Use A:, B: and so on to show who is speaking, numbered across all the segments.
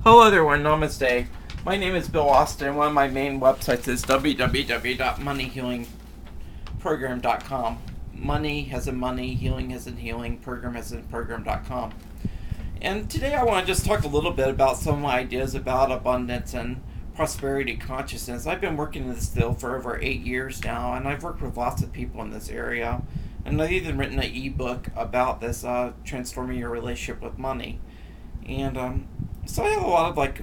A: Hello everyone, namaste. My name is Bill Austin, and one of my main websites is www.moneyhealingprogram.com. Money has a money, healing has a healing, program has a program.com. And today I want to just talk a little bit about some of my ideas about abundance and prosperity consciousness. I've been working in this field for over 8 years now, and I've worked with lots of people in this area. And I've even written an ebook about this, transforming your relationship with money. And so I have a lot of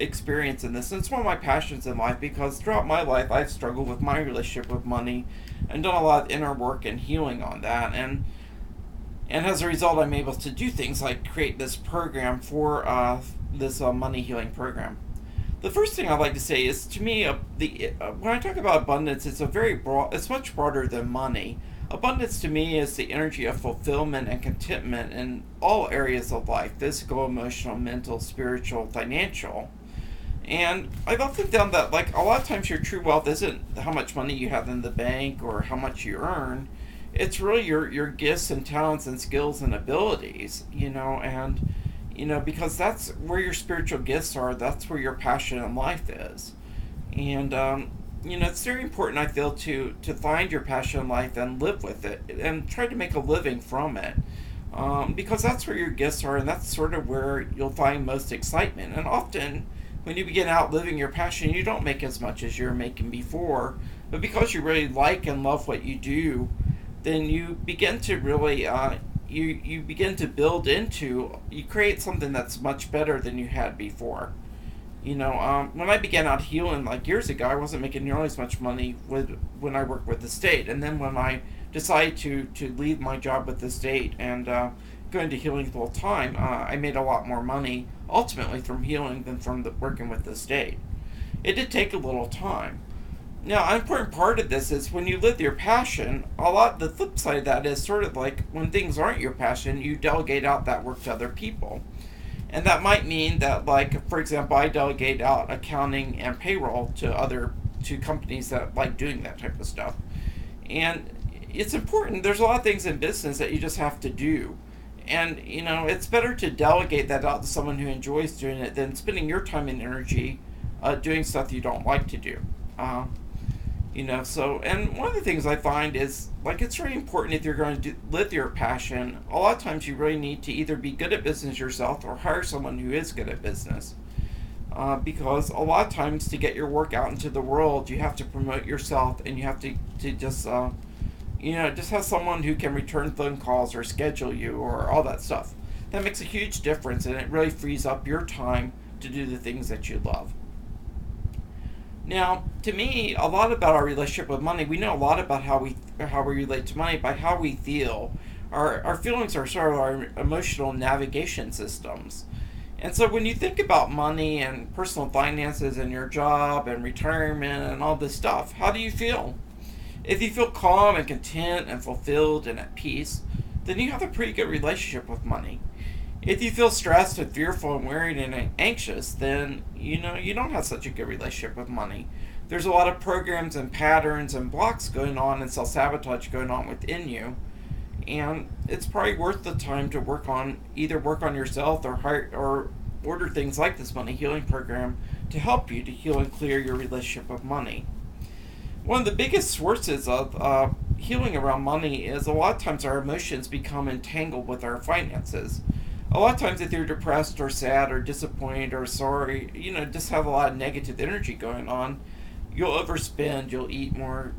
A: experience in this, and it's one of my passions in life because throughout my life I've struggled with my relationship with money and done a lot of inner work and healing on that. And as a result, I'm able to do things like create this program for this money healing program. The first thing I'd like to say is, to me, when I talk about abundance, it's a very broad. It's much broader than money. Abundance to me is the energy of fulfillment and contentment in all areas of life: physical, emotional, mental, spiritual, financial. And I've often found that, like, a lot of times your true wealth isn't how much money you have in the bank or how much you earn. It's really your gifts and talents and skills and abilities, because that's where your spiritual gifts are, that's where your passion in life is. And it's very important, I feel, to find your passion in life and live with it and try to make a living from it. Because that's where your gifts are, and that's sort of where you'll find most excitement. And often, when you begin out living your passion, you don't make as much as you were making before. But because you really like and love what you do, then you begin to really you begin to build into, you create something that's much better than you had before. When I began out healing like years ago, I wasn't making nearly as much money when I worked with the state. And then when I decided to leave my job with the state and go into healing full time, I made a lot more money ultimately from healing than from working with the state. It did take a little time. Now, an important part of this is when you live your passion, the flip side of that is sort of like when things aren't your passion, you delegate out that work to other people. And that might mean that, like, for example, I delegate out accounting and payroll to companies that like doing that type of stuff. And it's important. There's a lot of things in business that you just have to do. And, it's better to delegate that out to someone who enjoys doing it than spending your time and energy doing stuff you don't like to do. And one of the things I find is, like, it's really important if you're going to live your passion. A lot of times you really need to either be good at business yourself or hire someone who is good at business. Because a lot of times to get your work out into the world, you have to promote yourself, and you have to just have someone who can return phone calls or schedule you or all that stuff. That makes a huge difference, and it really frees up your time to do the things that you love. Now, to me, a lot about our relationship with money, we know a lot about how we relate to money by how we feel. Our feelings are sort of our emotional navigation systems. And so when you think about money and personal finances and your job and retirement and all this stuff, how do you feel? If you feel calm and content and fulfilled and at peace, then you have a pretty good relationship with money. If you feel stressed and fearful and worried and anxious, then you don't have such a good relationship with money. There's a lot of programs and patterns and blocks going on and self-sabotage going on within you. And it's probably worth the time to work on yourself or order things like this money healing program to help you to heal and clear your relationship with money. One of the biggest sources of healing around money is a lot of times our emotions become entangled with our finances. A lot of times if you're depressed or sad or disappointed or sorry, just have a lot of negative energy going on, you'll overspend, you'll eat more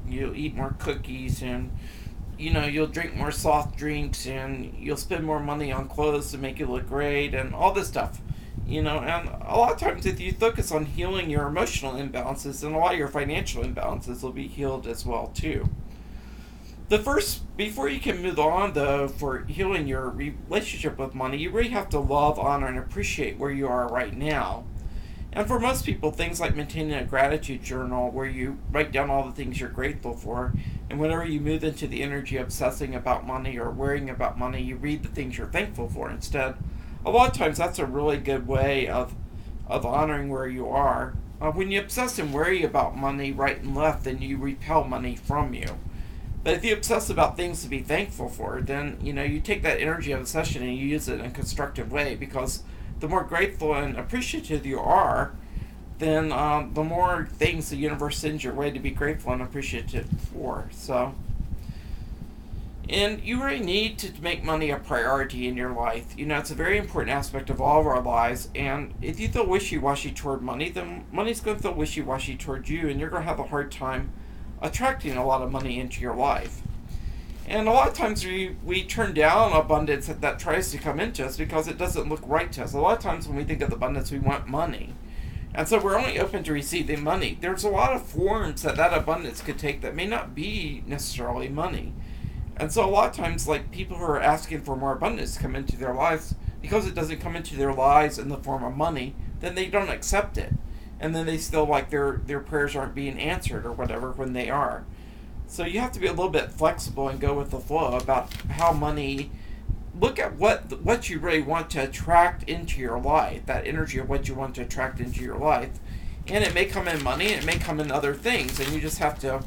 A: cookies, and you'll drink more soft drinks, and you'll spend more money on clothes to make you look great and all this stuff. And a lot of times if you focus on healing your emotional imbalances, then a lot of your financial imbalances will be healed as well too. Before you can move on, though, for healing your relationship with money, you really have to love, honor, and appreciate where you are right now. And for most people, things like maintaining a gratitude journal where you write down all the things you're grateful for, and whenever you move into the energy of obsessing about money or worrying about money, you read the things you're thankful for instead. A lot of times that's a really good way of honoring where you are. When you obsess and worry about money right and left, then you repel money from you. But if you obsess about things to be thankful for, then you take that energy of obsession and you use it in a constructive way, because the more grateful and appreciative you are, then the more things the universe sends your way to be grateful and appreciative for. So, and you really need to make money a priority in your life. You know, it's a very important aspect of all of our lives. And if you feel wishy-washy toward money, then money's going to feel wishy-washy toward you, and you're going to have a hard time attracting a lot of money into your life. And a lot of times we turn down abundance that tries to come into us because it doesn't look right to us. A lot of times when we think of abundance, we want money. And so we're only open to receiving money. There's a lot of forms that abundance could take that may not be necessarily money. And so a lot of times, like, people who are asking for more abundance come into their lives, because it doesn't come into their lives in the form of money, then they don't accept it. And then they still, like, their prayers aren't being answered or whatever when they are. So you have to be a little bit flexible and go with the flow about how money. Look at what you really want to attract into your life, that energy of what you want to attract into your life. And it may come in money, and it may come in other things, and you just have to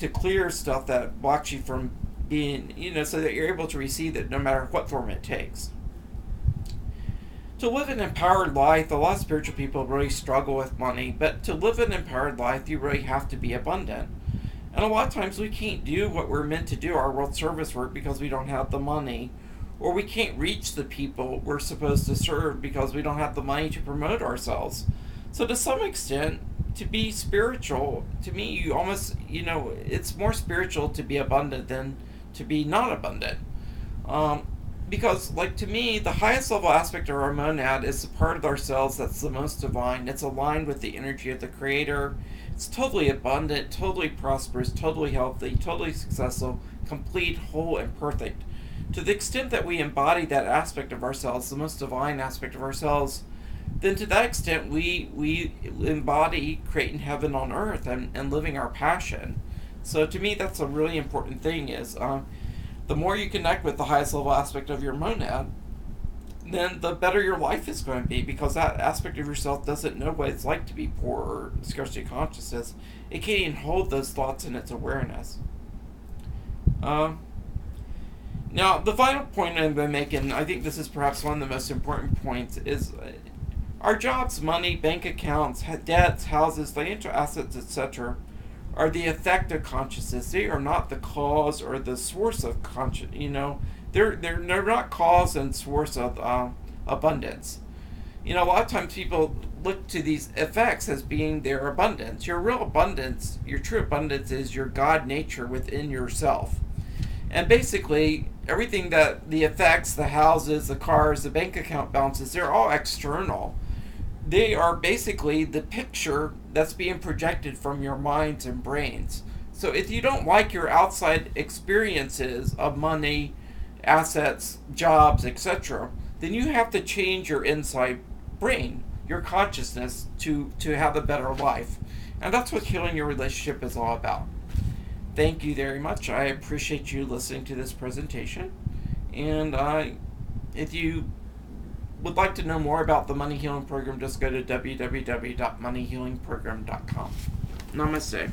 A: clear stuff that blocks you from being, so that you're able to receive it no matter what form it takes. To live an empowered life, a lot of spiritual people really struggle with money, but to live an empowered life, you really have to be abundant. And a lot of times we can't do what we're meant to do, our world service work, because we don't have the money. Or we can't reach the people we're supposed to serve because we don't have the money to promote ourselves. So to some extent, to be spiritual, to me, you almost, it's more spiritual to be abundant than to be not abundant. Because, like, to me, the highest level aspect of our monad is the part of ourselves that's the most divine. It's aligned with the energy of the Creator. It's totally abundant, totally prosperous, totally healthy, totally successful, complete, whole, and perfect. To the extent that we embody that aspect of ourselves, the most divine aspect of ourselves, then to that extent we embody creating heaven on earth and living our passion. So to me, that's a really important thing, is the more you connect with the highest level aspect of your monad, then the better your life is going to be, because that aspect of yourself doesn't know what it's like to be poor or scarcity consciousness. It can't even hold those thoughts in its awareness. Now, the final point I've been making, I think this is perhaps one of the most important points, is our jobs, money, bank accounts, debts, houses, financial assets, etc., are the effect of consciousness. They are not the cause or the source of consciousness. They're not cause and source of abundance. A lot of times people look to these effects as being their abundance. Your real abundance, your true abundance, is your God nature within yourself. And basically, everything that the effects, the houses, the cars, the bank account balances, they're all external. They are basically the picture that's being projected from your minds and brains. So if you don't like your outside experiences of money, assets, jobs, etc., then you have to change your inside brain, your consciousness, to have a better life. And that's what healing your relationship is all about. Thank you very much. I appreciate you listening to this presentation. And if you would like to know more about the Money Healing Program, just go to www.moneyhealingprogram.com. Namaste.